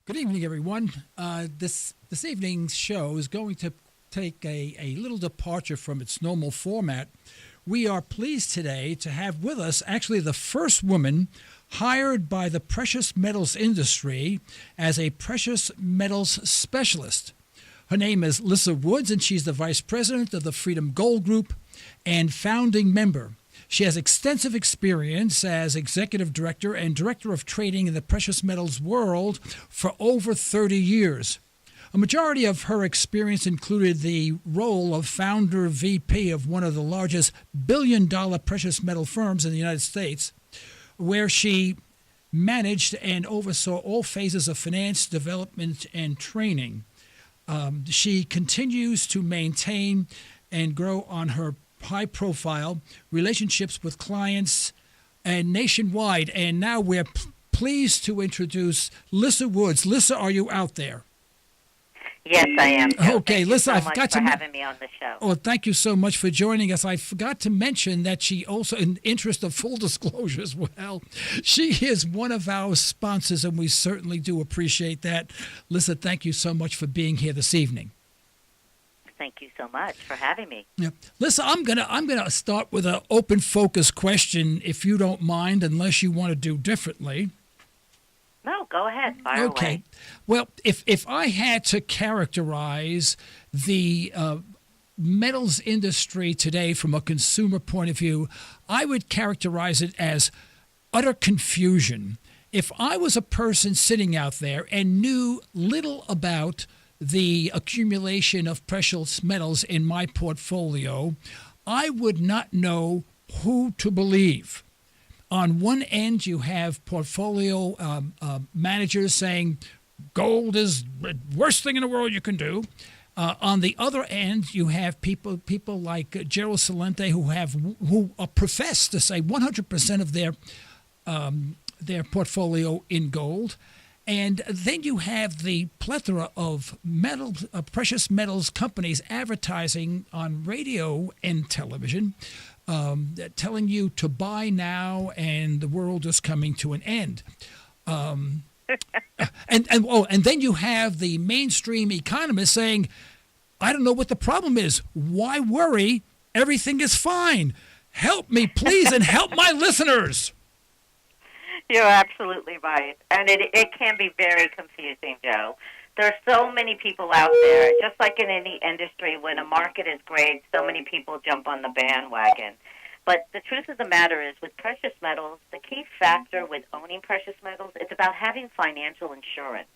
Good evening, everyone. This evening's show is going to take a little departure from its normal format. We are pleased today to have with us actually the first woman hired by the precious metals industry as a precious metals specialist. Her name is Lissa Woods, and she's the vice president of the Freedom Gold Group and founding member. She has extensive experience as executive director and director of trading in the precious metals world for over 30 years. A majority of her experience included the role of founder VP of one of the largest billion-dollar precious metal firms in the United States, where she managed and oversaw all phases of finance, development, and training. She continues to maintain and grow on her high-profile relationships with clients and nationwide. And now we're pleased to introduce Lissa Woods. Lissa, are you out there? Yes, I am. Okay, Lissa, I forgot to having me on the show. Oh, thank you so much for joining us. I forgot to mention that she also, in interest of full disclosure as well, she is one of our sponsors, and we certainly do appreciate that. Lissa, thank you so much for being here this evening. Thank you so much for having me. Yeah. Lissa, I'm gonna start with an open focus question, if you don't mind, unless you want to do differently. No, go ahead. Fire away. Well, if I had to characterize the metals industry today from a consumer point of view, I would characterize it as utter confusion. If I was a person sitting out there and knew little about the accumulation of precious metals in my portfolio, I would not know who to believe. On one end, you have portfolio managers saying gold is the worst thing in the world you can do. On the other end, you have people like Gerald Celente who profess to say 100% of their portfolio in gold. And then you have the plethora of precious metals companies advertising on radio and television, telling you to buy now and the world is coming to an end. And then you have the mainstream economists saying, I don't know what the problem is. Why worry? Everything is fine. Help me, please, and help my listeners. You're absolutely right. And it can be very confusing, Joe. There are so many people out there, just like in any industry, when a market is great, so many people jump on the bandwagon. But the truth of the matter is, with precious metals, the key factor with owning precious metals, it's about having financial insurance.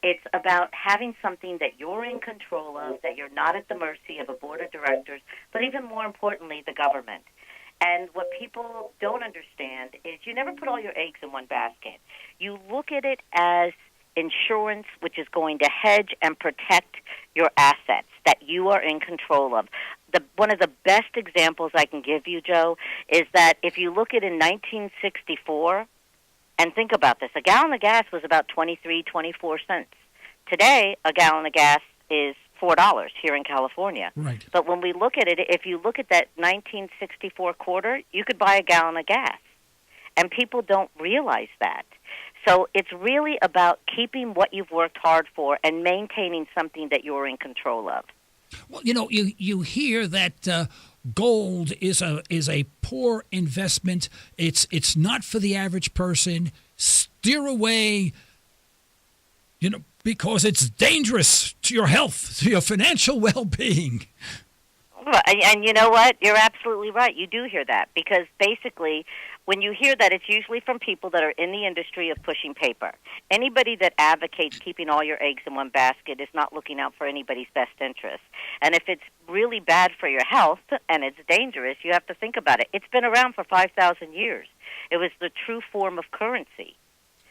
It's about having something that you're in control of, that you're not at the mercy of a board of directors, but even more importantly, the government. And what people don't understand is you never put all your eggs in one basket. You look at it as insurance, which is going to hedge and protect your assets that you are in control of. One of the best examples I can give you, Joe, is that if you look at in 1964, and think about this, a gallon of gas was about 24 cents. Today, a gallon of gas is $4 here in California. Right. But when we look at it, if you look at that 1964 quarter, you could buy a gallon of gas. And people don't realize that. So it's really about keeping what you've worked hard for and maintaining something that you're in control of. Well, you hear that gold is a poor investment. It's not for the average person. Steer away, because it's dangerous to your health, to your financial well-being. And you know what? You're absolutely right. You do hear that because basically when you hear that, it's usually from people that are in the industry of pushing paper. Anybody that advocates keeping all your eggs in one basket is not looking out for anybody's best interest. And if it's really bad for your health and it's dangerous, you have to think about it. It's been around for 5,000 years. It was the true form of currency.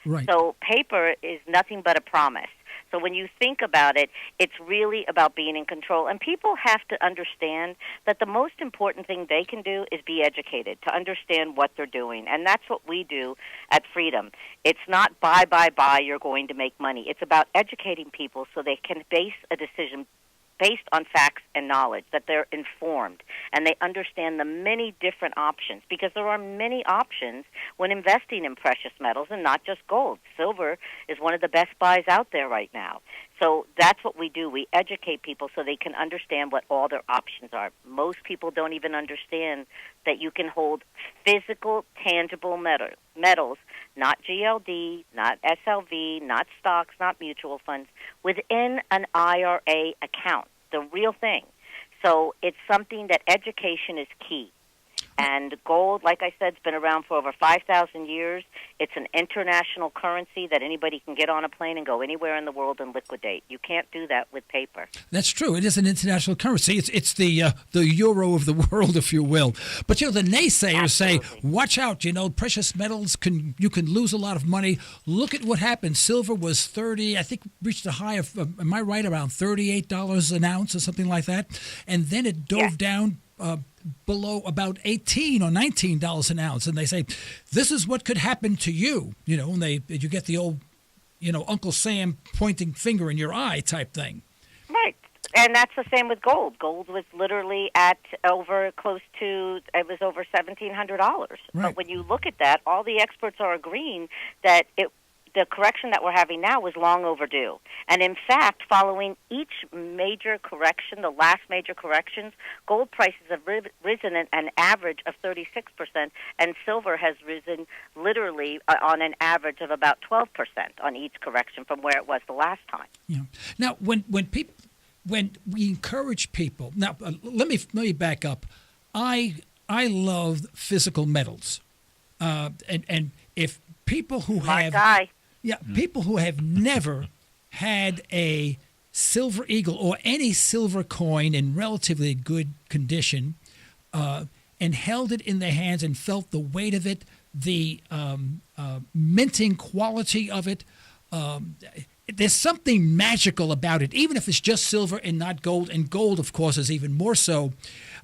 Right. So paper is nothing but a promise. So when you think about it, it's really about being in control. And people have to understand that the most important thing they can do is be educated, to understand what they're doing. And that's what we do at Freedom. It's not buy, you're going to make money. It's about educating people so they can base a decision based on facts and knowledge, that they're informed, and they understand the many different options, because there are many options when investing in precious metals, and not just gold. Silver is one of the best buys out there right now. So that's what we do. We educate people so they can understand what all their options are. Most people don't even understand that you can hold physical, tangible metals, not GLD, not SLV, not stocks, not mutual funds, within an IRA account, the real thing. So it's something that education is key. And gold, like I said, has been around for over 5,000 years. It's an international currency that anybody can get on a plane and go anywhere in the world and liquidate. You can't do that with paper. That's true. It is an international currency. It's the euro of the world, if you will. But the naysayers Absolutely. say, watch out. Precious metals you can lose a lot of money. Look at what happened. Silver was 30. I think reached a high of, am I right, around $38 an ounce or something like that, and then it dove down below about $18 or $19 an ounce, and they say this is what could happen to you. And you get the old, Uncle Sam pointing finger in your eye type thing. Right, and that's the same with gold. Gold was literally at over $1,700. Right. But when you look at that, all the experts are agreeing that the correction that we're having now was long overdue. And in fact, following each major correction, the last major corrections, gold prices have risen an average of 36%, and silver has risen literally on an average of about 12% on each correction from where it was the last time. Yeah. Now, when we encourage people, now let me back up. I love physical metals, and if people who Smart guy. People who have never had a silver eagle or any silver coin in relatively good condition, and held it in their hands and felt the weight of it, the minting quality of it. There's something magical about it, even if it's just silver and not gold. And gold, of course, is even more so.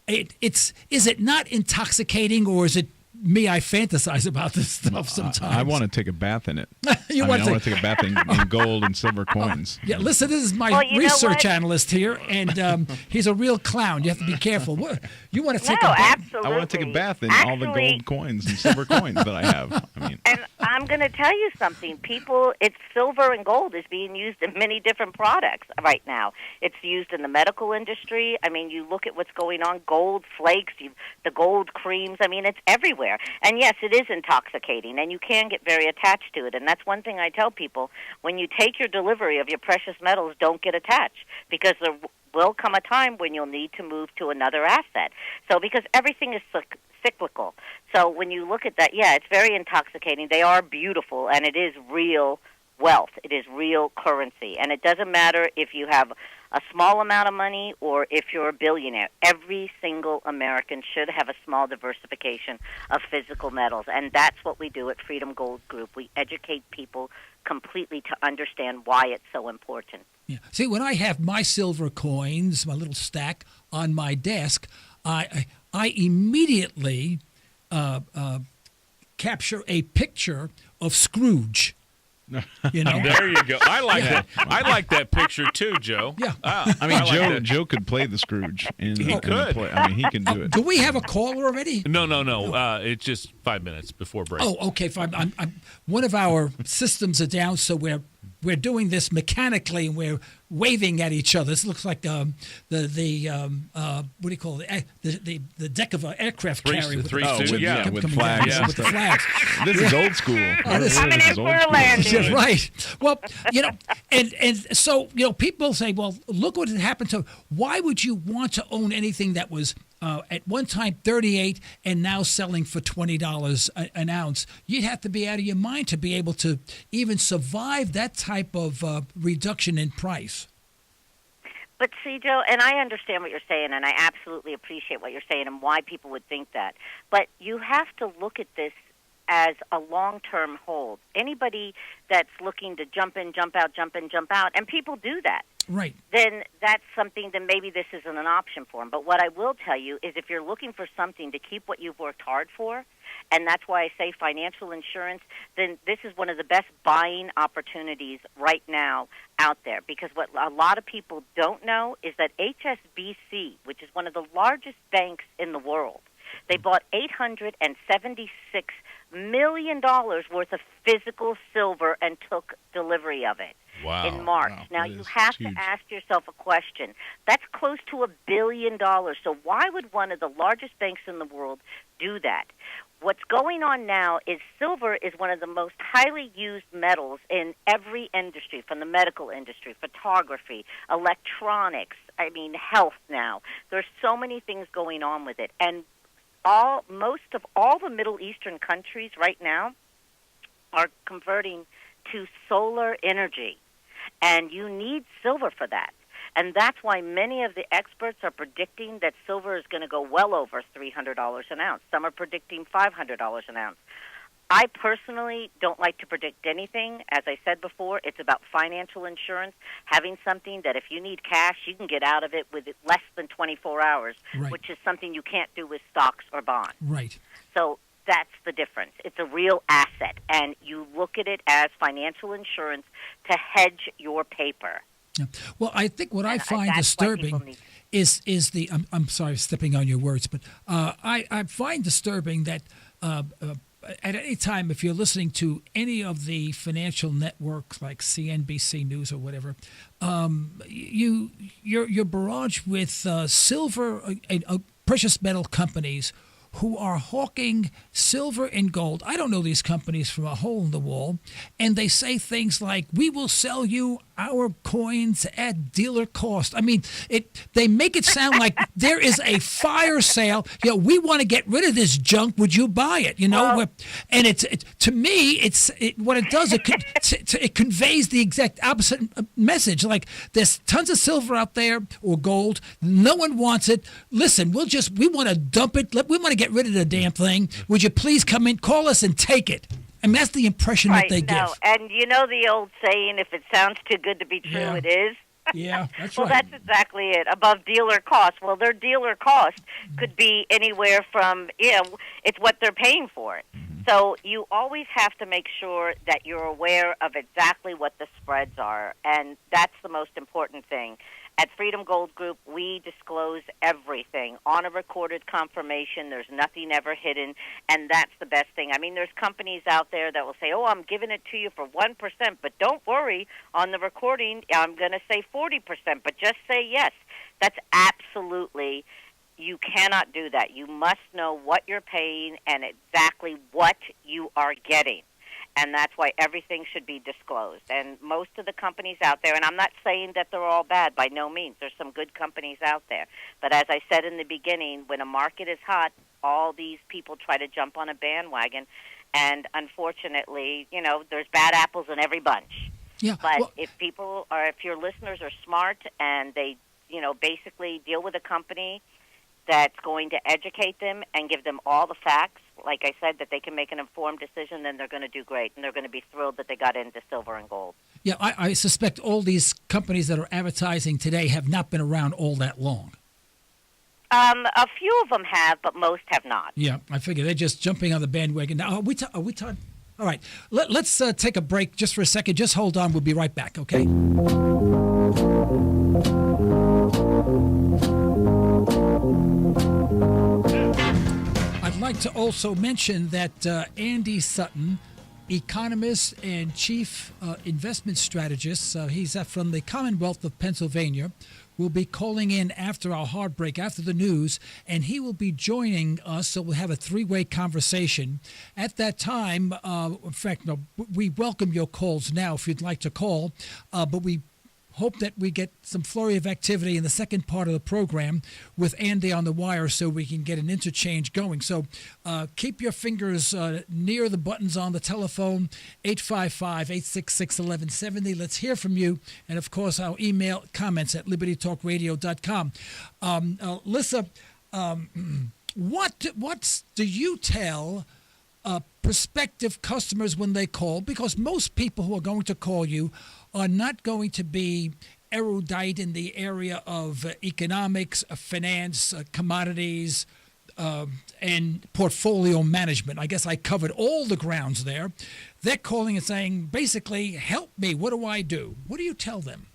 Is it not intoxicating, or is it me? I fantasize about this stuff sometimes. I want to take a bath in it. I want to take a bath in gold and silver coins. Yeah, listen, this is my research analyst here, and he's a real clown. You have to be careful. You want to take a bath? Absolutely. I want to take a bath in all the gold coins and silver coins that I have. And I'm going to tell you something. It's silver and gold is being used in many different products right now. It's used in the medical industry. You look at what's going on, gold flakes, the gold creams. It's everywhere. And yes, it is intoxicating, and you can get very attached to it. And that's one thing I tell people. When you take your delivery of your precious metals, don't get attached, because there will come a time when you'll need to move to another asset. So because everything is cyclical. So when you look at that, it's very intoxicating. They are beautiful, and it is real wealth. It is real currency. And it doesn't matter if you have a small amount of money or if you're a billionaire. Every single American should have a small diversification of physical metals. And that's what we do at Freedom Gold Group. We educate people completely to understand why it's so important. Yeah. See, when I have my silver coins, my little stack on my desk, I immediately capture a picture of Scrooge. There you go. I like that. I like that picture too, Joe. Yeah. Joe could play the Scrooge. He could. He can do it. Do we have a caller already? No. It's just 5 minutes before break. Oh, okay, fine. One of our systems are down, so we're doing this mechanically, and we're waving at each other. This looks like the what do you call it? The deck of an aircraft carrier with flags. with and the flags. This is old school. Coming in for a landing. Yeah, right. Well, and so people say, well, look what had happened to. Why would you want to own anything that was at one time $38 and now selling for $20 an ounce? You'd have to be out of your mind to be able to even survive that type of reduction in price. But see, Joe, and I understand what you're saying, and I absolutely appreciate what you're saying and why people would think that. But you have to look at this as a long-term hold. Anybody that's looking to jump in, jump out, and people do that. Right. then that's something, then maybe this isn't an option for them. But what I will tell you is if you're looking for something to keep what you've worked hard for, and that's why I say financial insurance, then this is one of the best buying opportunities right now out there. Because what a lot of people don't know is that HSBC, which is one of the largest banks in the world, they bought $876 million worth of physical silver and took delivery of it. Wow. In March. Wow. Now, That you is have huge. to ask yourself a question. That's close to $1 billion. So why would one of the largest banks in the world do that? What's going on now is silver is one of the most highly used metals in every industry, from the medical industry, photography, electronics, health now. There's so many things going on with it. And most of all the Middle Eastern countries right now are converting to solar energy. And you need silver for that. And that's why many of the experts are predicting that silver is going to go well over $300 an ounce. Some are predicting $500 an ounce. I personally don't like to predict anything. As I said before, it's about financial insurance, having something that if you need cash, you can get out of it with less than 24 hours, Right. which is something you can't do with stocks or bonds. Right. So that's the difference. It's a real asset, and you look at it as financial insurance to hedge your paper. Yeah. Well, I think what I And find that's why people disturbing need- is the I'm sorry, stepping on your words, but I find disturbing that at any time, if you're listening to any of the financial networks like CNBC News or whatever, you're barraged with silver precious metal companies who are hawking silver and gold. I don't know these companies from a hole in the wall. And they say things like, we will sell you our coins at dealer cost. I mean, they make it sound like there is a fire sale. We want to get rid of this junk. Would you buy it? And to me, what it does, it conveys the exact opposite message. Like, there's tons of silver out there or gold. No one wants it. Listen, we want to dump it. We want to get rid of the damn thing. Would you please come in, call us, and take it? And that's the impression that they give. And you know the old saying, if it sounds too good to be true, Yeah. it is? Yeah, that's Well, right. that's exactly it. Above dealer cost. Well, their dealer cost could be anywhere from, it's what they're paying for it. So you always have to make sure that you're aware of exactly what the spreads are, and that's the most important thing. At Freedom Gold Group, we disclose everything on a recorded confirmation. There's nothing ever hidden, and that's the best thing. There's companies out there that will say, I'm giving it to you for 1%, but don't worry, on the recording, I'm going to say 40%, but just say yes. That's absolutely, you cannot do that. You must know what you're paying and exactly what you are getting. And that's why everything should be disclosed. And most of the companies out there, and I'm not saying that they're all bad, by no means. There's some good companies out there. But as I said in the beginning, when a market is hot, all these people try to jump on a bandwagon. And unfortunately, there's bad apples in every bunch. Yeah. But Well, if your listeners are smart and they, basically deal with a company that's going to educate them and give them all the facts, like I said, that they can make an informed decision, then they're going to do great, and they're going to be thrilled that they got into silver and gold. yeah, I suspect all these companies that are advertising today have not been around all that long. A few of them have, but most have not. Yeah, I figure they're just jumping on the bandwagon. Now, are we talking? All right, let's take a break just for a second. Just hold on. We'll be right back, okay? I'd like to also mention that Andy Sutton, economist and chief investment strategist, he's from the Commonwealth of Pennsylvania, will be calling in after our hard break, after the news, and he will be joining us, so we'll have a three-way conversation. At that time, in fact, no, we welcome your calls now if you'd like to call, but we hope that we get some flurry of activity in the second part of the program with Andy on the wire so we can get an interchange going. So keep your fingers near the buttons on the telephone, 855-866-1170. Let's hear from you. And, of course, our email comments at libertytalkradio.com. Lissa, what do you tell prospective customers when they call? Because most people who are going to call you are not going to be erudite in the area of economics, finance, commodities, and portfolio management. I guess I covered all the grounds there. They're calling and saying, basically, help me. What do I do? What do you tell them?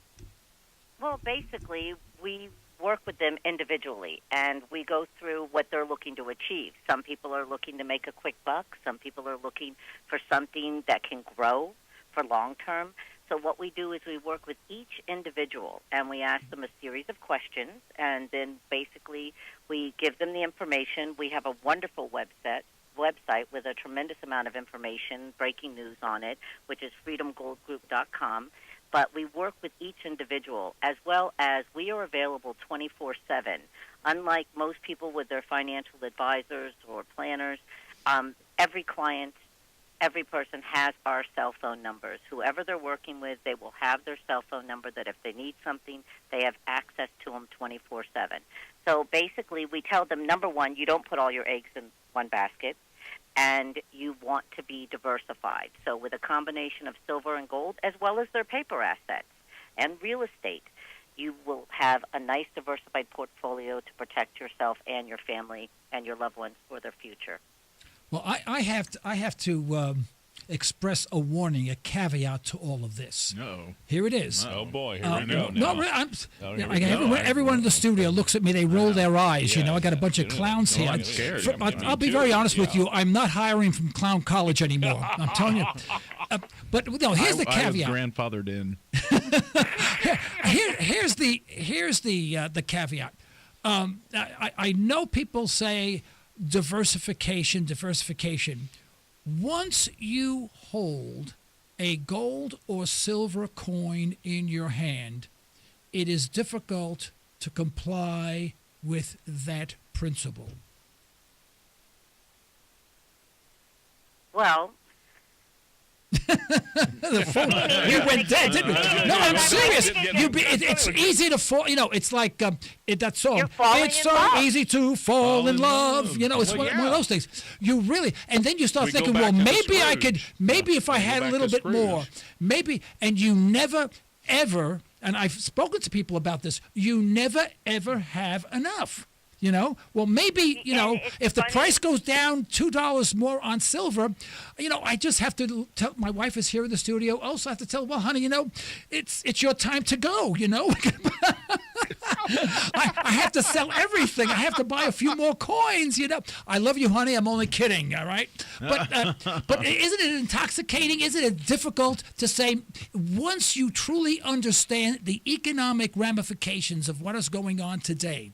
Well, basically, we work with them individually, and we go through what they're looking to achieve. Some people are looking to make a quick buck. Some people are looking for something that can grow for long term. So what we do is we work with each individual, and we ask them a series of questions, and then basically we give them the information. We have a wonderful website with a tremendous amount of information, breaking news on it, which is freedomgoldgroup.com. But we work with each individual, as well as we are available 24/7. Unlike most people with their financial advisors or planners, every client, every person has our cell phone numbers. Whoever they're working with, they will have their cell phone number that if they need something, they have access to them 24/7. So basically, we tell them, number one, you don't put all your eggs in one basket, and you want to be diversified. So with a combination of silver and gold, as well as their paper assets and real estate, you will have a nice diversified portfolio to protect yourself and your family and your loved ones for their future. Well, I have to express a warning, a caveat to all of this. No. Here it is. Oh boy, here we go. No, everyone in the studio looks at me. They roll their eyes. Yeah, I got a bunch of clowns here. I'm scared. I'll be very honest with you. I'm not hiring from Clown College anymore. I'm telling you. But no, here's the caveat. I was grandfathered in. Here's the caveat. I know people say diversification. Once you hold a gold or silver coin in your hand, it is difficult to comply with that principle. Well, You went dead, didn't you? No, I'm serious. It's easy to fall. It's like that song. You're falling It's in so love. easy to fall in love. It's Well, one of those things. You really, and then you start We go thinking, back well, to the maybe I could, Scrooge. maybe if I We go had a back little to bit more, Scrooge. maybe. And you never, ever, and I've spoken to people about this. You never, ever have enough. Well, maybe, It's if the funny. price goes down $2 more on silver, I just have to tell, my wife is here in the studio. Also have to tell, well, honey, it's your time to go, I have to sell everything. I have to buy a few more coins, I love you, honey. I'm only kidding. All right. But isn't it intoxicating? Isn't it difficult to say once you truly understand the economic ramifications of what is going on today?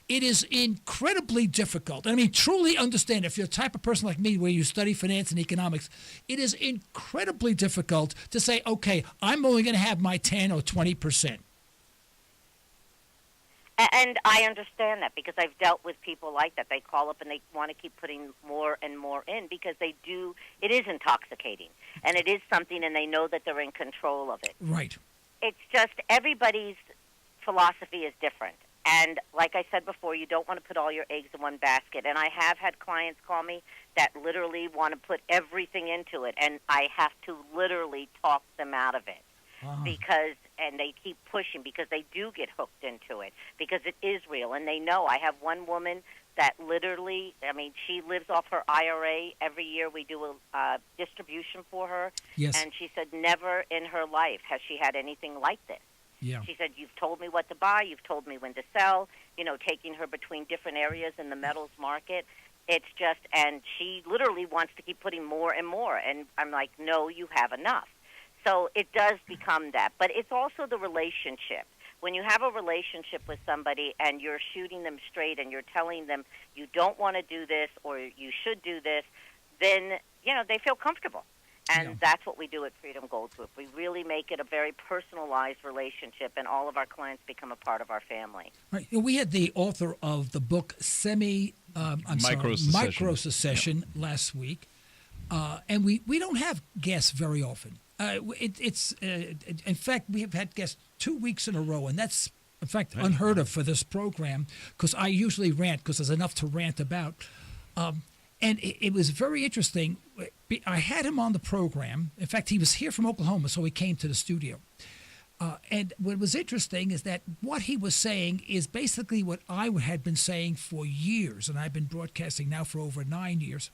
It is incredibly difficult. I mean, truly understand, if you're the type of person like me where you study finance and economics, it is incredibly difficult to say, okay, I'm only going to have my 10 or 20%. and I understand that because I've dealt with people like that. They call up and they want to keep putting more and more in because it is intoxicating. And it is something, and they know that they're in control of it. Right. It's just everybody's philosophy is different. And like I said before, you don't want to put all your eggs in one basket. And I have had clients call me that literally want to put everything into it, and I have to literally talk them out of it and they keep pushing because they do get hooked into it because it is real. And they know. I have one woman that literally, she lives off her IRA. Every year we do a distribution for her. Yes. And she said never in her life has she had anything like this. Yeah. She said, you've told me what to buy, you've told me when to sell, taking her between different areas in the metals market. It's just, and she literally wants to keep putting more and more. And I'm like, no, you have enough. So it does become that. But it's also the relationship. When you have a relationship with somebody and you're shooting them straight and you're telling them you don't want to do this or you should do this, then, they feel comfortable. And that's what we do at Freedom Gold Group. We really make it a very personalized relationship, and all of our clients become a part of our family. Right. We had the author of the book Micro-Secession last week, and we don't have guests very often. In fact, we have had guests 2 weeks in a row, and that's, in fact, unheard of for this program because I usually rant because there's enough to rant about. And it was very interesting. I had him on the program. In fact, he was here from Oklahoma, so he came to the studio. And what was interesting is that what he was saying is basically what I had been saying for years, and I've been broadcasting now for over 9 years.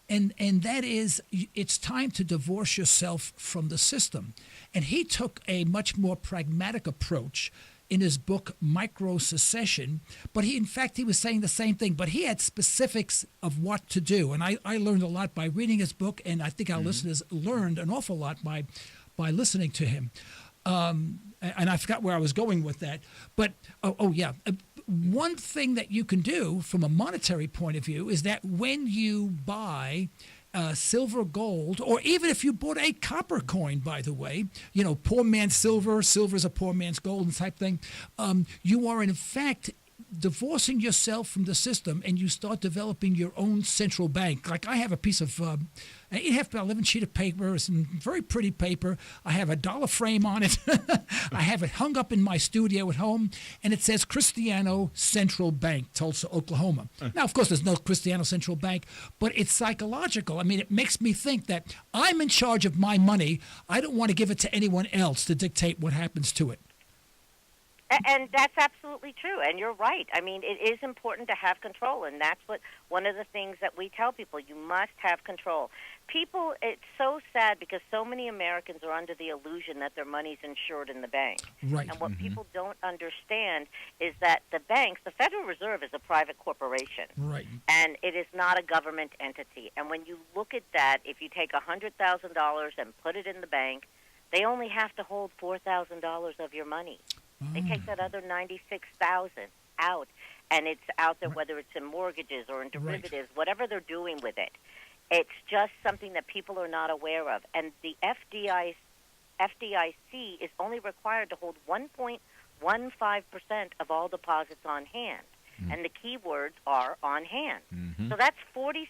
And that is, it's time to divorce yourself from the system. And he took a much more pragmatic approach in his book Micro Secession, but he was saying the same thing, but he had specifics of what to do. And I learned a lot by reading his book, and I think our listeners learned an awful lot by listening to him. And I forgot where I was going with that. But, one thing that you can do from a monetary point of view is that when you buy silver, gold, or even if you bought a copper coin, by the way, poor man's silver, silver's a poor man's gold and type thing, you are in fact divorcing yourself from the system, and you start developing your own central bank. Like I have a piece of 8.5 by 11 sheet of paper, some very pretty paper. I have a dollar frame on it. I have it hung up in my studio at home, and it says Cristiano Central Bank, Tulsa, Oklahoma. Now, of course, there's no Cristiano Central Bank, but it's psychological. I mean, it makes me think that I'm in charge of my money. I don't want to give it to anyone else to dictate what happens to it. And that's absolutely true, and you're right. I mean, it is important to have control, and that's one of the things that we tell people. You must have control. People, it's so sad because so many Americans are under the illusion that their money's insured in the bank. Right. And what people don't understand is that the banks, the Federal Reserve is a private corporation. Right. And it is not a government entity. And when you look at that, if you take $100,000 and put it in the bank, they only have to hold $4,000 of your money. They take that other $96,000 out, and it's out there, whether it's in mortgages or in derivatives, whatever they're doing with it. It's just something that people are not aware of. And the FDIC is only required to hold 1.15% of all deposits on hand. And the key words are on hand. So that's $46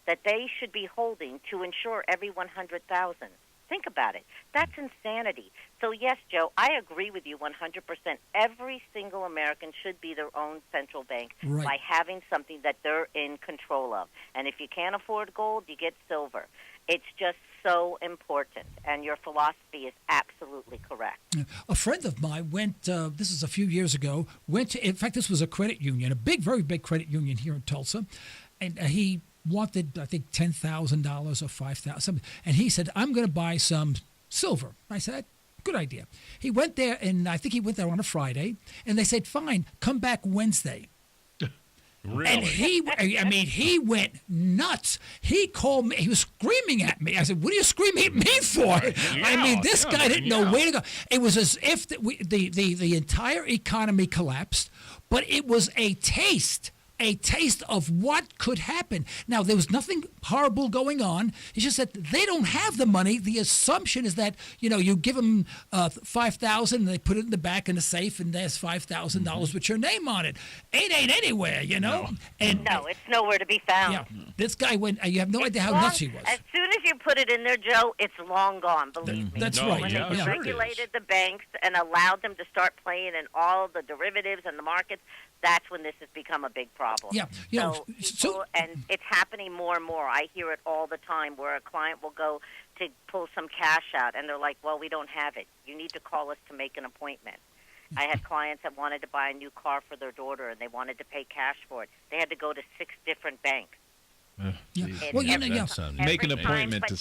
that they should be holding to insure every $100,000. Think about it. That's insanity. So, yes, Joe, I agree with you 100%. Every single American should be their own central bank by having something that they're in control of. And if you can't afford gold, you get silver. It's just so important, and your philosophy is absolutely correct. A friend of mine went, this is a few years ago, in fact, this was a credit union, a very big credit union here in Tulsa, and he wanted, I think, $10,000 or $5,000, and he said, I'm going to buy some silver. I said, good idea. He went there, and I think he went there on a Friday, and they said, fine, come back Wednesday. Really? And he went nuts. He called me. He was screaming at me. I said, what are you screaming at me for? This guy didn't know where to go. It was as if the entire economy collapsed, but it was a taste of what could happen. Now, there was nothing horrible going on. It's just that they don't have the money. The assumption is that, you give them $5,000 and they put it in the back in the safe, and there's $5,000 with your name on it. It ain't anywhere, No. And no, it's nowhere to be found. Yeah, this guy went, you have no idea how nuts he was. As soon as you put it in there, Joe, it's long gone, believe me. That's right. When they regulated the banks and allowed them to start playing in all the derivatives and the markets, that's when this has become a big problem. Yeah, and it's happening more and more. I hear it all the time where a client will go to pull some cash out, and they're like, well, we don't have it. You need to call us to make an appointment. I had clients that wanted to buy a new car for their daughter, and they wanted to pay cash for it. They had to go to 6 different banks. Make an appointment to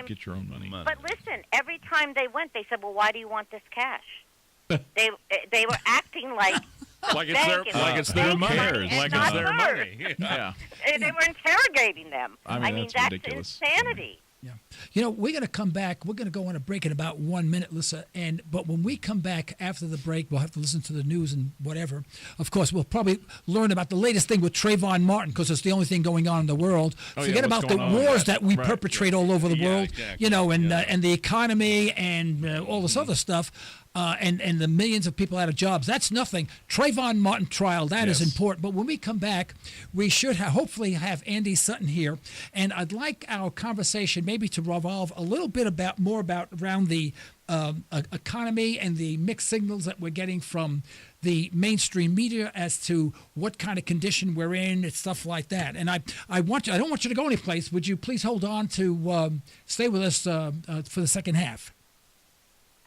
get your own money. But listen, every time they went, they said, well, why do you want this cash? They were acting like it's their money. Like it's their money. Yeah. And they were interrogating them. I mean that's ridiculous. insanity. Yeah. We're going to come back. We're going to go on a break in about 1 minute, Lissa. But when we come back after the break, we'll have to listen to the news and whatever. Of course, we'll probably learn about the latest thing with Trayvon Martin, because it's the only thing going on in the world. Forget about the wars that we perpetrate all over the world, exactly. And the economy and all this other stuff. And the millions of people out of jobs. That's nothing. Trayvon Martin trial, that is important. But when we come back, we should hopefully have Andy Sutton here. And I'd like our conversation maybe to revolve a little bit more about around the economy and the mixed signals that we're getting from the mainstream media as to what kind of condition we're in and stuff like that. And I don't want you to go anyplace. Would you please hold on to stay with us for the second half?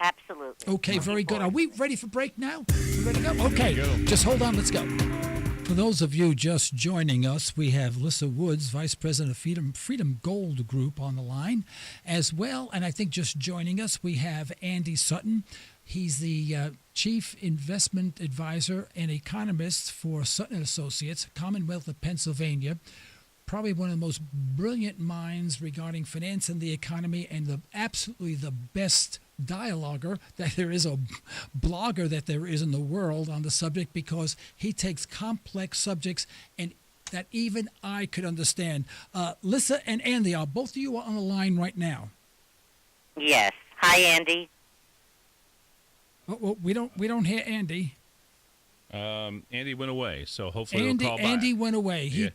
Absolutely. Okay, very good. Are we ready for break now? We ready to go? Ready Okay, to go. just hold on. Let's go. For those of you just joining us, we have Lissa Woods, Vice President of Freedom Gold Group, on the line as well. And I think just joining us, we have Andy Sutton. He's the Chief Investment Advisor and Economist for Sutton Associates, Commonwealth of Pennsylvania. Probably one of the most brilliant minds regarding finance and the economy, and absolutely the best dialoguer that there is, a blogger that there is in the world on the subject, because he takes complex subjects and that even I could understand. Lissa and Andy, are both of you on the line right now? Yes. Hi, Andy. Oh, we don't hear Andy. Andy went away, so hopefully he'll call back. Andy went away. Yeah.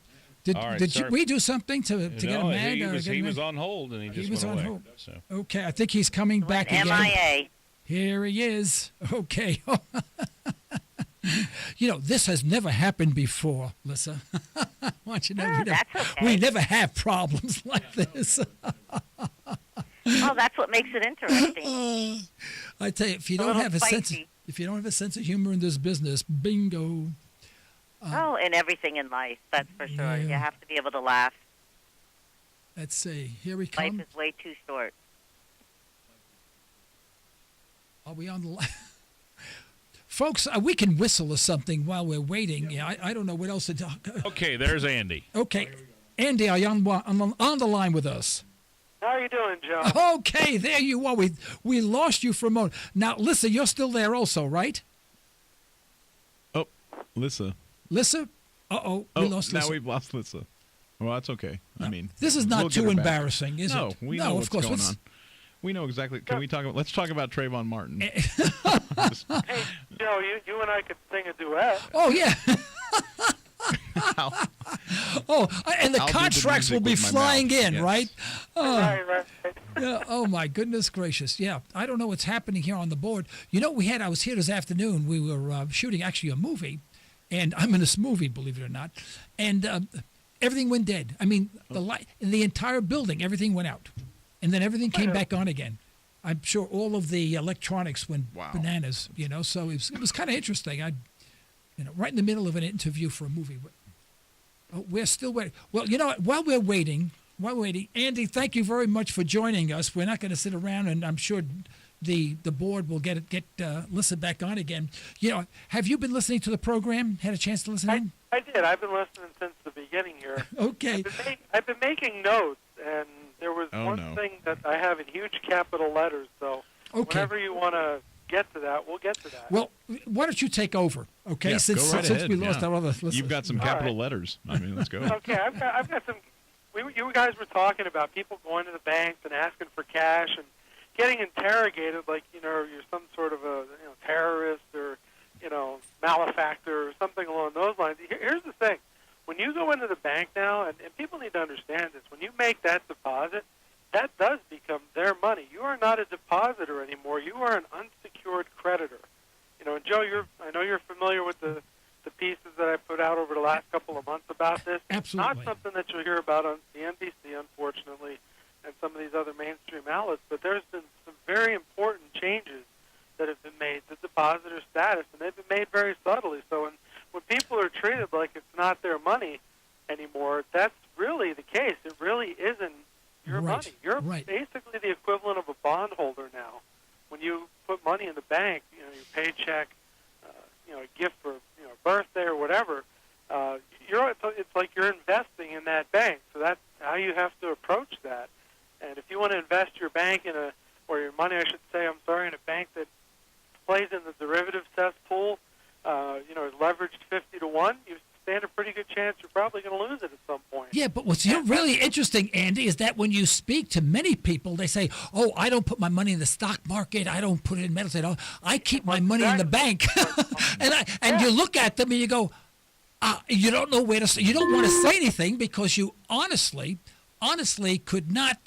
Did, All right, did we do something to get him mad? He was on hold, and he just went away. Hold. So. Okay, I think he's coming back again. MIA. Here he is. Okay. You know, this has never happened before, Lissa. I want you to know That's okay. we never have problems like this. Oh, that's what makes it interesting. I tell you, if you don't little have a sense, spicy. if you don't have a sense of humor in this business, bingo. Oh, and everything in life, that's for sure. Yeah. You have to be able to laugh. Let's see. Here we Life come. is way too short. Are we on the line? Folks, we can whistle or something while we're waiting. Yeah, I don't know what else to talk. Okay, there's Andy. Okay, Andy, are you on the line with us? How are you doing, Joe? Okay, there you are. We lost you for a moment. Now, Lissa, you're still there also, right? Oh, Lissa. Lissa? Uh-oh, we lost now Lissa. we've lost Lissa. Well, that's okay. I mean, This is not we'll get too her back. embarrassing, is No, it? we No, know of what's course. going Let's- on. We know exactly. Can we talk about? Let's talk about Trayvon Martin. Hey, Joe, you and I could sing a duet. Oh, yeah. I'll- And the I'll do the contracts will music be with my flying mouth, in, yes. right? Right. Yeah, oh my goodness gracious! Yeah, I don't know what's happening here on the board. You know, I was here this afternoon. We were shooting actually a movie, and I'm in this movie, believe it or not, and everything went dead. I mean, the light in the entire building, everything went out, and then everything came back on again. I'm sure all of the electronics went Wow. bananas. You know, so it was kind of interesting. Right in the middle of an interview for a movie. Oh, we're still waiting. Well, you know what? While we're waiting, Andy, thank you very much for joining us. We're not going to sit around, and I'm sure the board will get Lissa back on again. You know, have you been listening to the program? Had a chance to listen in? I did. I've been listening since the beginning here. Okay. I've been making notes, and there was Oh, one no. thing that I have in huge capital letters. So Okay. whenever you want to get to that, we'll get to that. Well, why don't you take over? Okay, Yeah, since go right since ahead, we lost yeah. our other listeners. You've got some All capital right. letters. I mean, let's go. Okay, I've got some. You guys were talking about people going to the banks and asking for cash and getting interrogated like you're some sort of a terrorist or malefactor or something along those lines. Here's the thing: when you go into the bank now, and people need to understand this, when you make that deposit, that does become their money. You are not a depositor anymore. You are an unsecured creditor. And Joe, I know you're familiar with the pieces that I put out over the last couple of months about this. Absolutely. Not something that you'll hear about on CNBC, unfortunately, and some of these other mainstream outlets, but there's been some very important changes that have been made to depositor status, and they've been made very subtly. So when people are treated like it's not their money anymore, that's really the case. It really isn't your Right, money. You're right. basically the equivalent of a bondholder now. When you put money in the bank, your paycheck, a gift for a birthday or whatever, it's like you're investing in that bank. So that's how you have to approach that. And if you want to invest your bank or your money, I should say, I'm sorry, in a bank that plays in the derivative cesspool, is leveraged 50-1, you stand a pretty good chance you're probably going to lose it at some point. Yeah, but what's really interesting, Andy, is that when you speak to many people, they say, "Oh, I don't put my money in the stock market. I don't put it in metals. I keep my money in the bank." and you look at them and you go, you don't know where to say. You don't want to say anything because you honestly could not.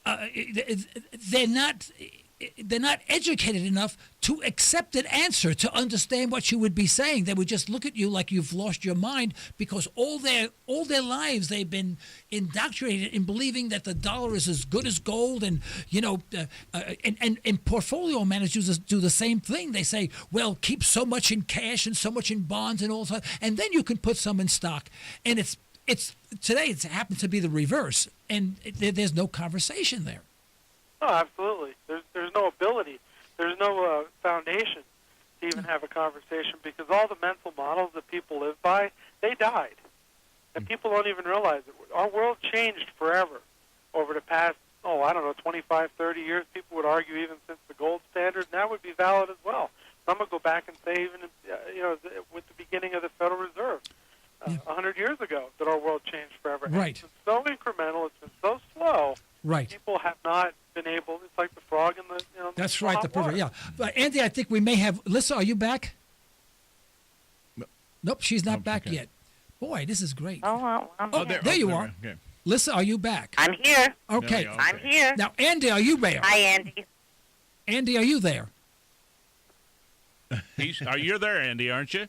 They're not they're not educated enough to accept an answer, to understand what you would be saying. They would just look at you like you've lost your mind, because all their lives they've been indoctrinated in believing that the dollar is as good as gold, and and portfolio managers do the same thing. They say, well, keep so much in cash and so much in bonds and all that, and then you can put some in stock. And it's today it happens to be the reverse, and there's no conversation there. Oh, absolutely. There's no ability. There's no foundation to even have a conversation, because all the mental models that people live by, they died. And people don't even realize it. Our world changed forever over the past, 25, 30 years. People would argue even since the gold standard, and that would be valid as well. Some would go back and say even, with the beginning of the Federal Reserve, 100 years ago, that our world changed forever. Right. It's been so incremental. It's been so slow. Right. People have not been able. It's like the frog in the. That's the right. hot The perfect. water. Yeah. But Andy, I think we may have. Lisa, are you back? No. Nope, she's not Oh, back okay. yet. Boy, this is great. Oh, I'm Oh, here. there you are. Okay. Lisa, are you back? I'm here. Okay. There you go. I'm here. Now, Andy, are you there? Hi, Andy. Andy, are you there? You're there, Andy, aren't you?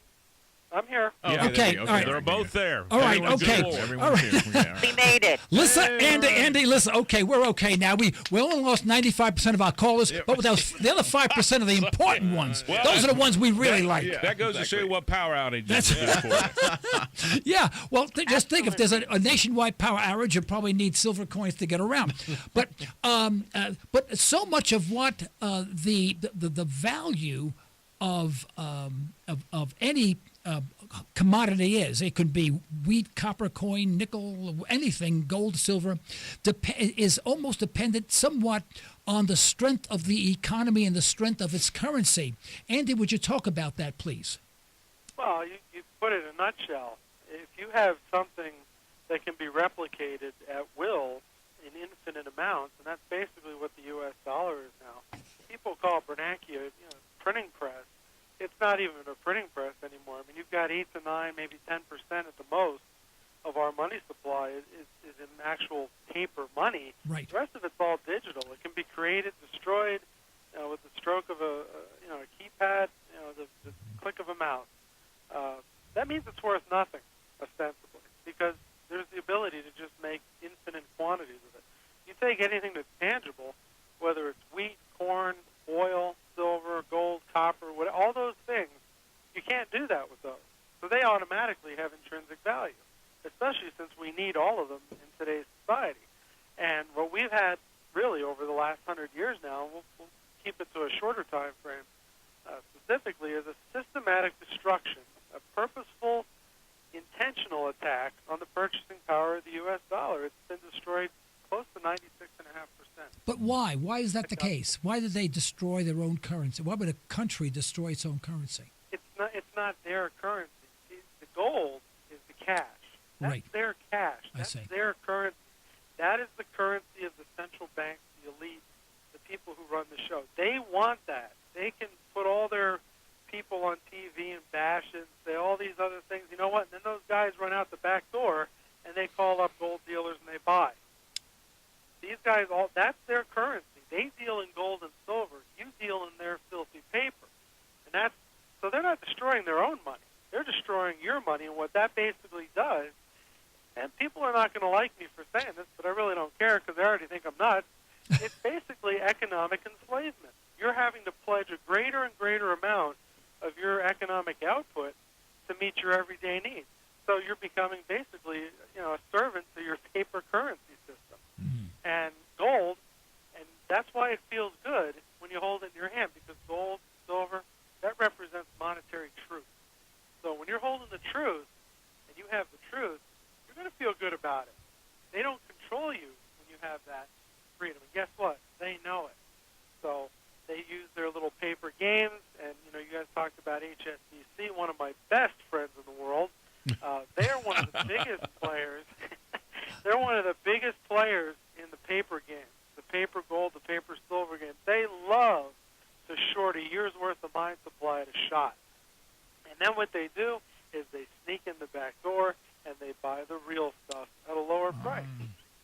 I'm here. Yeah, Okay, there you go. all right. They're both there. All right, Everyone's okay. aboard. Everyone's here. Yeah. We made it. Listen, Andy, listen. Okay, we're okay now. We only lost 95% of our callers, but the other 5% are the important ones. Well, Those are the ones we really like. yeah. That goes to show you what power outage That's- is for. Yeah, well, just think, if there's a nationwide power outage, you probably need silver coins to get around. But so much of what the value of any commodity is, it could be wheat, copper, coin, nickel, anything, gold, silver, is almost dependent somewhat on the strength of the economy and the strength of its currency. Andy, would you talk about that, please? Well, you put it in a nutshell. If you have something that can be replicated at will in infinite amounts, and that's basically what the U.S. dollar is now. People call it vernacular, printing press. It's not even a printing press anymore. I mean, you've got 8 to 9, maybe 10% at the most of our money supply is in actual paper money. Right. The rest of it's all digital. It can be created, destroyed, with the stroke of a keypad, the click of a mouse. That means it's worth nothing, ostensibly, because there's the ability to just make infinite quantities of it. You take anything that's tangible, whether it's wheat, corn, oil, silver, gold, copper, all those things, you can't do that with those. So they automatically have intrinsic value, especially since we need all of them in today's society. And what we've had really over the last 100 years now, we'll keep it to a shorter time frame, specifically, is a systematic destruction, a purposeful, intentional attack on the purchasing power of the U.S. dollar. It's been destroyed close to 96.5%. But why? Why is that the case? Why did they destroy their own currency? Why would a country destroy its own currency? It's not their currency. The gold is the cash. That's Right. their cash. I That's see. their currency. That is the currency of the central banks, the elite, the people who run the show. They want that. They can put all their people on TV and bash it and say all these other things. You know what? And then those guys run out the back door and they call up gold dealers and they buy. These guys, that's their currency. They deal in gold and silver. You deal in their filthy paper. And so they're not destroying their own money. They're destroying your money, and what that basically does, and people are not going to like me for saying this, but I really don't care because they already think I'm nuts, it's basically economic enslavement. You're having to pledge a greater and greater amount of your economic output to meet your everyday needs. So you're becoming basically, a servant to your paper currency system. And gold, and that's why it feels good when you hold it in your hand, because gold, silver, that represents monetary truth. So when you're holding the truth, and you have the truth, you're going to feel good about it. They don't control you when you have that freedom. And guess what? They know it. So they use their little paper games, and, you guys talked about HSBC, one of my best friends in the world. They're one of the biggest players. They're one of the biggest players in the paper game, the paper gold, the paper silver game. They love to short a year's worth of mine supply at a shot. And then what they do is they sneak in the back door and they buy the real stuff at a lower price.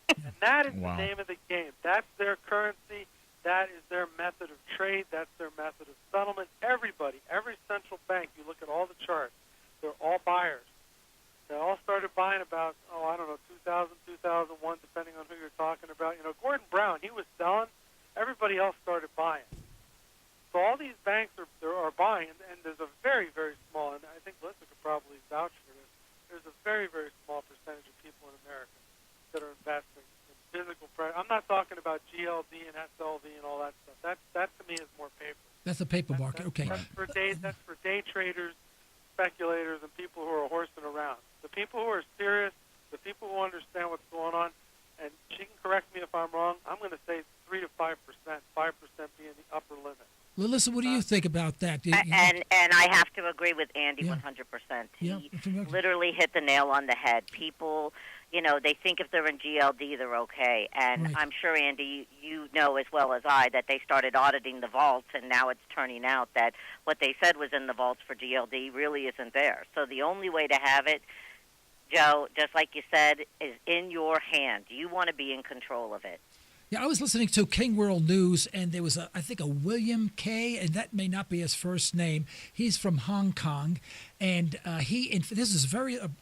And that is Wow. the name of the game. That's their currency. That is their method of trade. That's their method of settlement. Everybody, every central bank, you look at all the charts, they're all buyers. They all started buying about, 2000, 2001, depending on who you're talking about. Gordon Brown, he was selling. Everybody else started buying. So all these banks are buying, and there's a very, very small, and I think Lissa could probably vouch for this, there's a very, very small percentage of people in America that are investing in physical price. I'm not talking about GLD and SLV and all that stuff. That to me is more paper. That's the paper market. Okay. That's for day traders, speculators, and people who are horsing around. The people who are serious, the people who understand what's going on, and she can correct me if I'm wrong, I'm going to say 3 to 5%, 5% being the upper limit. Melissa, what do you think about that? And I have to agree with Andy Yeah. 100%. Yeah. He literally hit the nail on the head. People, they think if they're in GLD, they're okay. And Right. I'm sure, Andy, you know as well as I that they started auditing the vaults, and now it's turning out that what they said was in the vaults for GLD really isn't there. So the only way to have it, Joe, just like you said, is in your hand. You want to be in control of it. Yeah, I was listening to King World News, and there was, I think, a William K., and that may not be his first name. He's from Hong Kong, and this is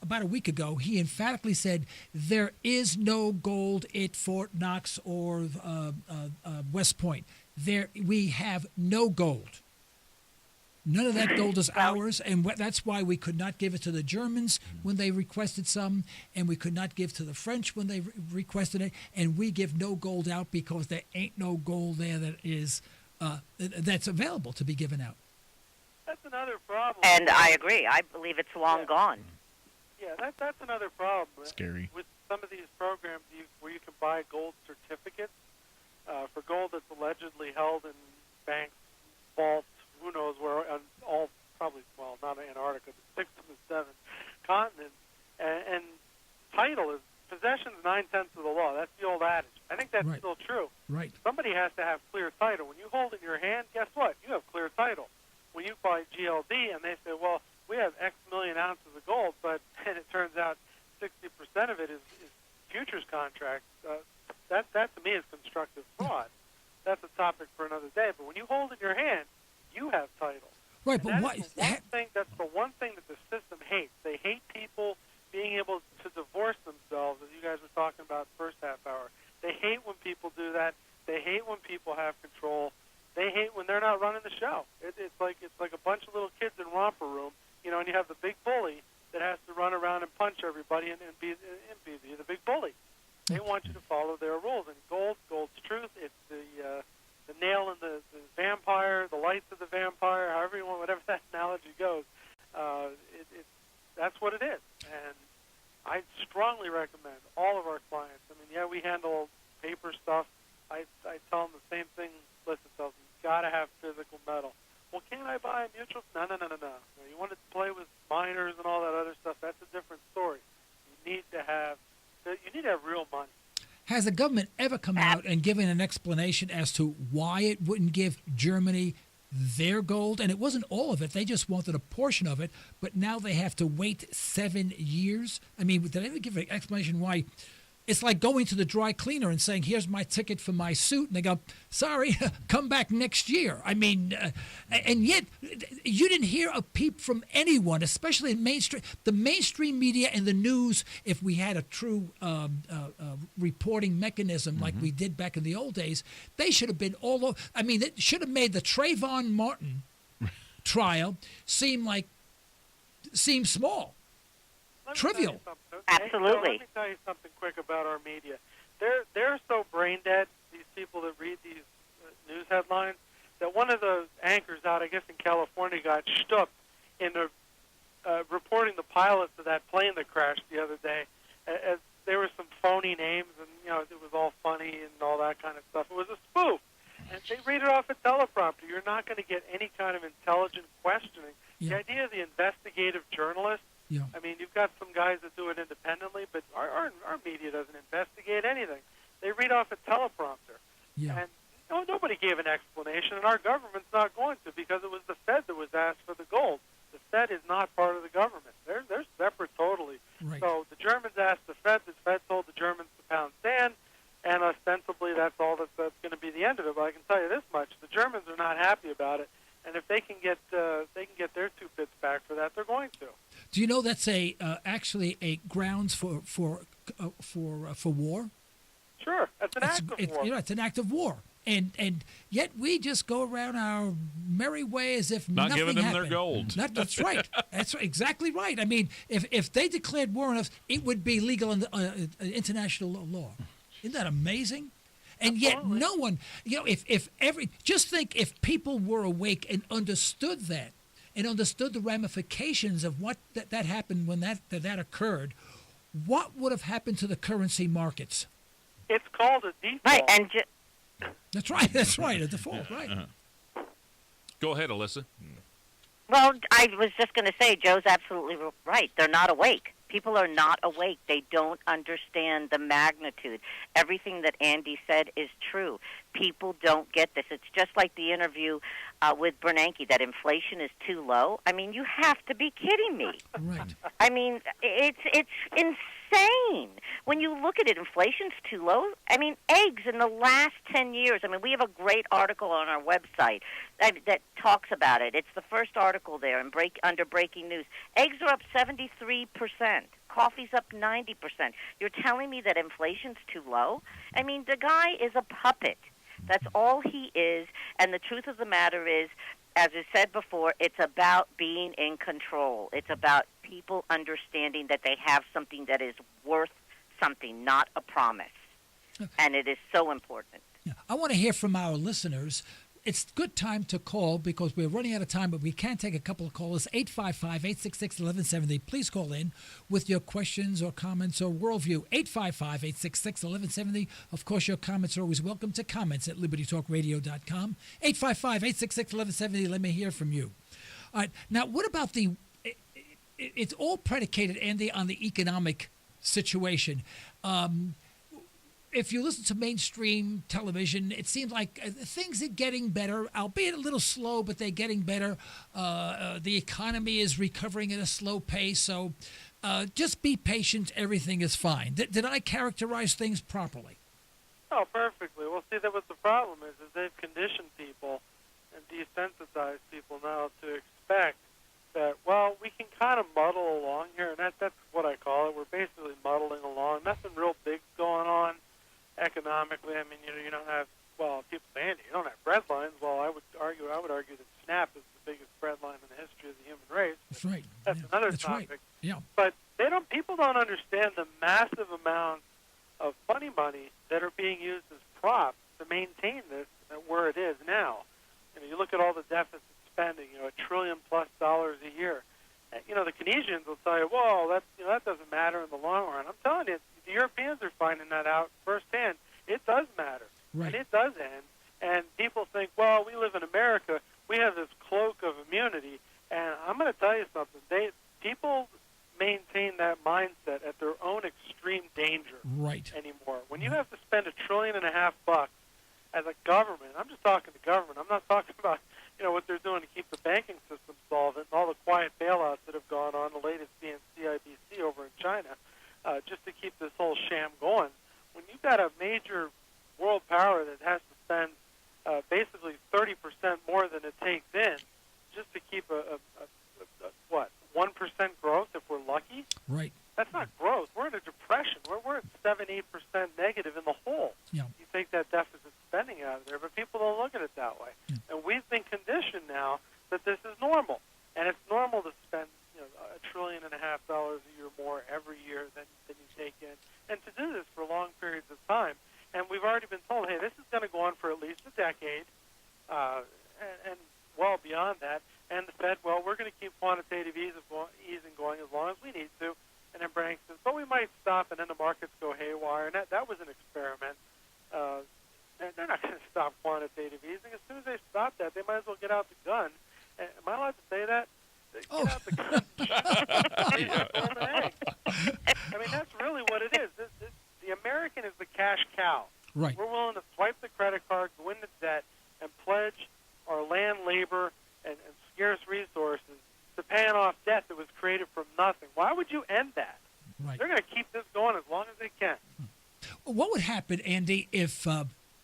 about a week ago, he emphatically said there is no gold at Fort Knox or West Point. We have no gold. None of that gold is ours, and that's why we could not give it to the Germans when they requested some, and we could not give to the French when they requested it, and we give no gold out because there ain't no gold there that is that's available to be given out. That's another problem. And I agree. I believe it's long gone. Yeah, that's another problem. Scary. With some of these programs where you can buy gold certificates for gold that's allegedly held in banks, vaults, who knows where, on not Antarctica, but 6 of the 7 continents. And title is, possession is 9/10 of the law. That's the old adage. I think that's still true. Right. Somebody has to have clear title. When you hold in your hand, guess what? You have clear title. When you buy GLD and they say, well, we have X million ounces of gold, and it turns out 60% of it is futures contracts, that to me is constructive fraud. That's a topic for another day. But when you hold in your hand, you have title. Right, but why? That's the one thing that the system hates. They hate people being able to divorce themselves, as you guys were talking about the first half hour. They hate when people do that. They hate when people have control. They hate when they're not running the show. It's like a bunch of little kids in romper room, and you have the big bully that has to run around and punch everybody and be the big bully. They want you to follow their rules. And gold's truth. It's the nail in the vampire, the lights of the vampire, however you want, whatever that analogy goes. That's what it is. And I strongly recommend all of our clients. We handle paper stuff. I tell them the same thing Lissa tells them. You've got to have physical metal. Well, can't I buy a mutual? No. You want to play with miners and all that other stuff, that's a different story. You need to have real money. Has the government ever come out and given an explanation as to why it wouldn't give Germany their gold? And it wasn't all of it. They just wanted a portion of it, but now they have to wait 7 years. Did they ever give an explanation why? It's like going to the dry cleaner and saying, here's my ticket for my suit. And they go, sorry, come back next year. And yet you didn't hear a peep from anyone, especially in the mainstream media and the news. If we had a true reporting mechanism like we did back in the old days, they should have been all over. They should have made the Trayvon Martin trial seem small. Trivial. Absolutely. Let me tell you something quick about our media. They're so brain dead, these people that read these news headlines, that one of the anchors out, I guess in California, got stuck in reporting the pilots of that plane that crashed the other day. As there were some phony names, and it was all funny and all that kind of stuff. It was a spoof, and they read it off a teleprompter. You're not going to get any kind of intelligent questioning. Yeah. The idea of the investigative journalist. Yeah. You've got some guys that do it independently, but our media doesn't investigate anything. They read off a teleprompter. Yeah. And nobody gave an explanation, and our government's not going to, because it was the Fed that was asked for the gold. The Fed is not part of the government. They're separate totally. Right. So the Germans asked the Fed told the Germans to pound sand, and ostensibly that's all that's going to be the the end of it, but I can tell you this much: the Germans are not happy about it, and if they can get their 2 bits back for that, they're going to. Do you know that's actually a grounds for war? Sure, that's an act of war. It's an act of war. And yet we just go around our merry way as if Not nothing giving them happened. their gold. That's right. That's exactly right. I mean, if they declared war on us, it would be legal in international law. Isn't that amazing? And yet no one, just think if people were awake and understood that, and understood the ramifications of what that happened when that occurred, what would have happened to the currency markets? It's called a default. Right, and That's right, a default, right. Go ahead, Alyssa. well, I was just going to say, Joe's absolutely right. They're not awake. People are not awake. They don't understand the magnitude. Everything that Andy said is true. People don't get this. It's just like the interview with Bernanke, that inflation is too low. I mean, you have to be kidding me. Right. I mean, it's insane. When you look at it, inflation's too low. I mean, eggs in the last 10 years. I mean, we have a great article on our website that talks about it. It's the first article there under breaking news. Eggs are up 73%. Coffee's up 90%. You're telling me that inflation's too low? I mean, the guy is a puppet. That's all he is. And the truth of the matter is, as I said before, it's about being in control. It's about people understanding that they have something that is worth something, not a promise. And it is so important. Yeah. I want to hear from our listeners. It's a good time to call because we're running out of time, but we can take a couple of callers. 855-866-1170. Please call in with your questions or comments or worldview. 855-866-1170. Of course, your comments are always welcome to comments at libertytalkradio.com. 855-866-1170. Let me hear from you. All right. Now, what about it's all predicated, Andy, on the economic situation. If you listen to mainstream television, it seems like things are getting better, albeit a little slow, but they're getting better. The economy is recovering at a slow pace, so just be patient. Everything is fine. Did I characterize things properly? Oh, perfectly. Well, see, that what the problem is they've conditioned people and desensitized people now to expect that, well, we can kind of muddle along here, and that's what I call it. We're basically muddling along. Nothing real big's going on. Economically, I mean, you don't have, well, people say, Andy, you don't have bread lines. Well, I would argue that SNAP is the biggest bread line in the history of the human race. That's right. That's another topic. Right. Yeah. But people don't understand the massive amounts of funny money that are being used as props to maintain this where it is now. You look at all the deficit spending, $1 trillion+ a year. The Keynesians will tell you, well, that doesn't matter in the long run. I'm telling you, the Europeans are finding that out firsthand. It does matter, right. And it does end. And people think, well, we live in America. We have this cloak of immunity. And I'm going to tell you something. People maintain that mindset at their own extreme danger right. anymore. When you have to spend $1.5 trillion as a government, I'm just talking to government. I'm not talking about what they're doing to keep the banking system solvent and all the quiet bailouts that have gone on, the latest being CIBC over in China, just to keep this whole sham going. When you've got a major world power that has to spend basically 30% more than it takes in just to keep a 1% growth if we're lucky? Right. That's not growth. We're in a depression. We're at 7-8% negative in the hole. Yeah. You take that deficit spending out of there, but people don't look at it that way. Yeah. And we've been conditioned now that this is normal, and it's normal to spend $1.5 trillion a year more every year than you take in, and to do this for long periods of time. And we've already been told, hey, this is going to go on for at least a decade, and well beyond that. And the Fed, well, we're going to keep quantitative easing going as long as we need to. And then Bernanke says, but we might stop, and then the markets go haywire. And that was an experiment. They're not going to stop quantitative easing. As soon as they stop that, they might as well get out the gun. Am I allowed to say that? Get out the gun. I mean, that's really what it is. The American is the cash cow. Right. We're willing to swipe the credit card, go into debt, and pledge our land, labor, and scarce resources to paying off debt that was created from nothing. Why would you end that? Right. They're going to keep this going as long as they can. What would happen, Andy, if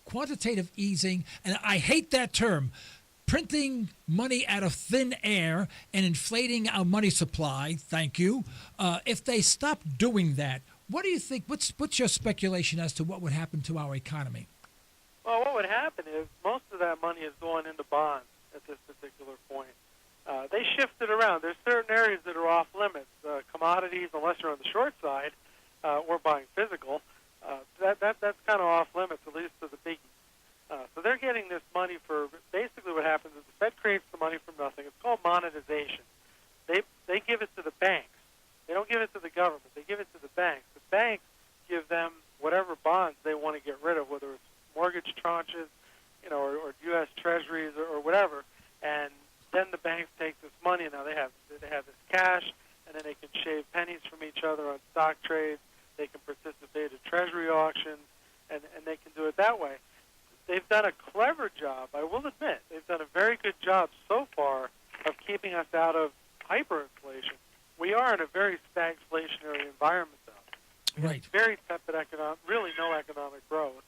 quantitative easing, and I hate that term, printing money out of thin air and inflating our money supply, thank you. If they stop doing that, what do you think? What's your speculation as to what would happen to our economy? Well, what would happen is most of that money is going into bonds at this particular point. They shift it around. There's certain areas that are off limits. Commodities, unless you're on the short side, or buying physical, that's kind of off limits, at least to the biggies. So they're getting this money for basically what happens is the Fed creates the money from nothing. It's called monetization. They give it to the banks. They don't give it to the government. They give it to the banks. The banks give them whatever bonds they want to get rid of, whether it's mortgage tranches, or U.S. Treasuries or whatever. And then the banks take this money. Now they have this cash, and then they can shave pennies from each other on stock trades. They can participate in Treasury auctions, and they can do it that way. They've done a clever job, I will admit. They've done a very good job so far of keeping us out of hyperinflation. We are in a very stagflationary environment, though. Right. Very tepid really no economic growth,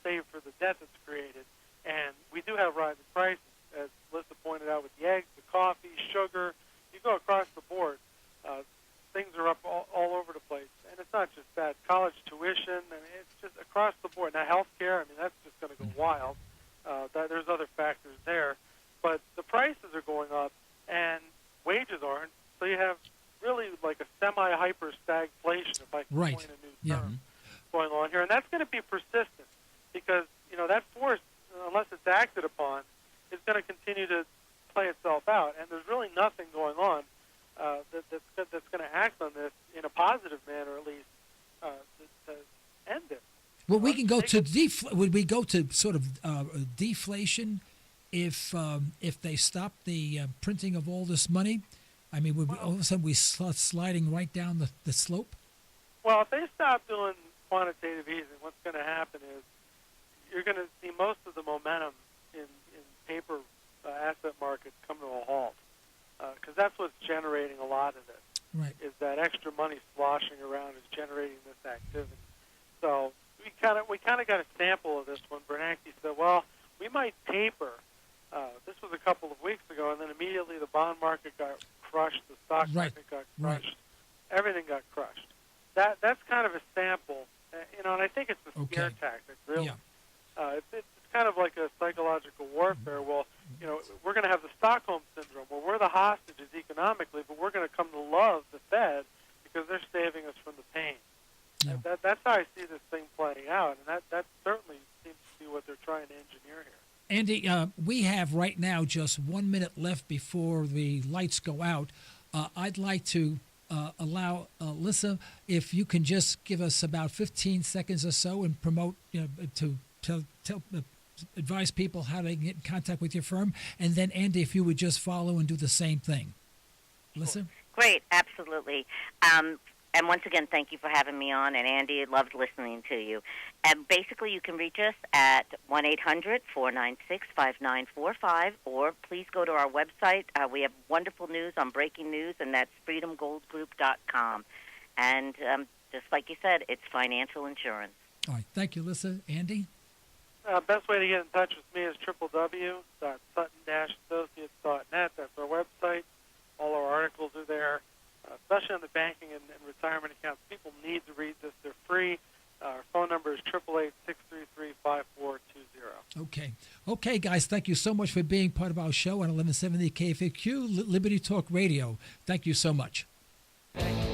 save for the debt that's created. And we do have rising prices, as Lisa pointed out, with the eggs, the coffee, sugar. You go across the board, things are up all over the place. And it's not just that. College tuition, I mean, it's just across the board. Now, healthcare, I mean, that's just going to go wild. There's other factors there. But the prices are going up, and wages aren't. So you have really like a semi-hyper stagflation, if I can coin a new term, going on here. And that's going to be persistent because, that force, unless it's acted upon, is going to continue to play itself out. And there's really nothing going on that's going to act on this in a positive manner, at least, to end it. Well, we can go to would we go to sort of deflation if they stop the printing of all this money? I mean, would all of a sudden we start sliding right down the slope? Well, if they stop doing quantitative easing, what's going to happen is you're going to see most of the momentum in paper asset markets come to a halt, because that's what's generating a lot of this. Right. Is that extra money sloshing around is generating this activity. So we kind of got a sample of this when Bernanke said, well, we might taper. This was a couple of weeks ago, and then immediately the bond market got crushed, the stock market got crushed, everything got crushed. That's kind of a sample, and I think it's a scare tactic, really. Yeah. It's kind of like a psychological warfare. Well, we're going to have the Stockholm syndrome, where we're the hostages economically, but we're going to come to love the Fed because they're saving us from the pain. Yeah. That's how I see this thing playing out, and that certainly seems to be what they're trying to engineer here. Andy, we have right now just 1 minute left before the lights go out. I'd like to allow Lisa, if you can just give us about 15 seconds or so and promote, to tell advise people how they get in contact with your firm. And then, Andy, if you would just follow and do the same thing. Lisa? Great, absolutely. And once again, thank you for having me on. And Andy, loved listening to you. And basically, you can reach us at 1-800-496-5945, or please go to our website. We have wonderful news on breaking news, and that's freedomgoldgroup.com. And just like you said, it's financial insurance. All right. Thank you, Lisa. Andy? Best way to get in touch with me is www.sutton-associates.net. That's our website. All our articles are there, especially on the banking and retirement accounts. People need to read this. They're free. Our phone number is 888-633-5420. Okay, guys, thank you so much for being part of our show on 1170 KFAQ, Liberty Talk Radio. Thank you so much. Thank you.